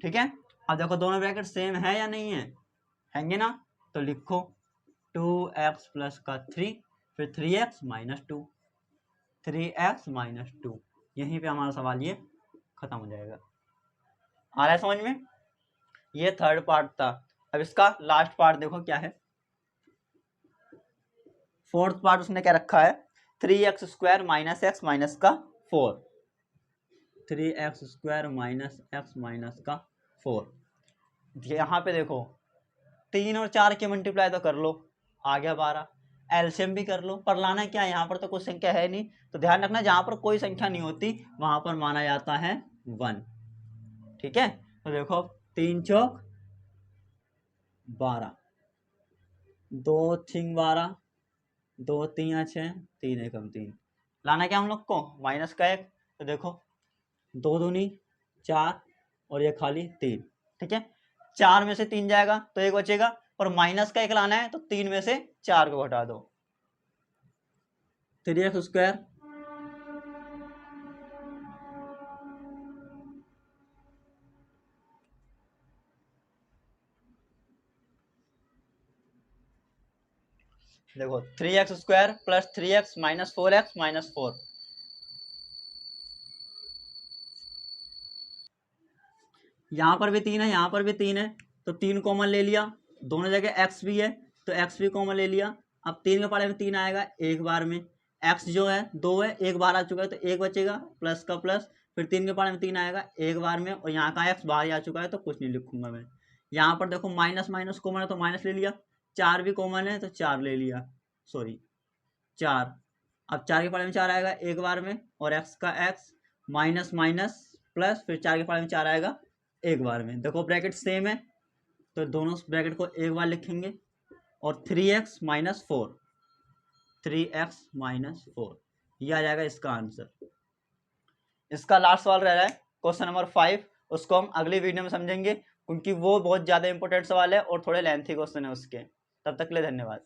ठीक है। अब देखो दोनों ब्रैकेट सेम है या नहीं हैंगे ना, तो लिखो 2x प्लस का 3, फिर 3x माइनस 2, 3x माइनस 2, यहीं पे हमारा सवाल ये खत्म हो जाएगा। आ रहा है समझ में? ये थर्ड पार्ट था। अब इसका लास्ट पार्ट देखो क्या है, फोर्थ पार्ट उसने क्या रखा है, 3x square minus x minus का 4, 3x square minus x minus का 4। यहाँ पे देखो 3 और 4 के मल्टीप्लाई तो कर लो, आ गया 12, एलसीएम भी कर लो, पर लाना क्या है, यहाँ पर तो कोई संख्या है नहीं, तो ध्यान रखना जहाँ पर कोई संख्या नहीं होती वहां पर माना जाता है 1, ठीक है। तो देखो 3 चौक 12, 2 3 12, 2 3 6, 3 एकम 3, लाना क्या हम लोग को, माइनस का 1, तो देखो 2 दूनी 4 और ये खाली 3, ठीक है। 4 में से 3 जाएगा तो 1 बचेगा, और माइनस का 1 लाना है तो 3 में से 4 को घटा दो, 3x स्क्वायर देखो 3x square plus 3x minus 4x minus 4, यहाँ पर भी 3 है यहाँ पर भी 3 है, तो 3 कॉमन ले लिया, दोनों जगह x भी है तो x भी कॉमन ले लिया। अब 3 के पाड़े में 3 आएगा एक बार में, x जो है 2 है एक बार आ चुका है तो 1 बचेगा, प्लस का प्लस, फिर 3 के पाड़े में 3 आएगा एक बार में, और यहाँ का x बाहर आ चुका है तो कुछ नहीं लिखूंगा मैं। यहाँ पर देखो माइनस माइनस कॉमन है तो माइनस ले लिया, 4 भी कॉमन है तो 4 ले लिया, सॉरी 4। अब 4 के पाड़े में 4 आएगा एक बार में, और x का x, माइनस माइनस प्लस, फिर 4 के पाड़े में 4 आएगा एक बार में। देखो ब्रैकेट सेम है तो दोनों ब्रैकेट को एक बार लिखेंगे और 3x माइनस 4, 3x माइनस 4, यह आ जाएगा इसका आंसर। इसका लास्ट सवाल रह रहा है क्वेश्चन नंबर 5, उसको हम अगली वीडियो में समझेंगे क्योंकि वो बहुत ज़्यादा इंपॉर्टेंट सवाल है और थोड़े लेंथी क्वेश्चन है उसके। तब तक के लिए धन्यवाद।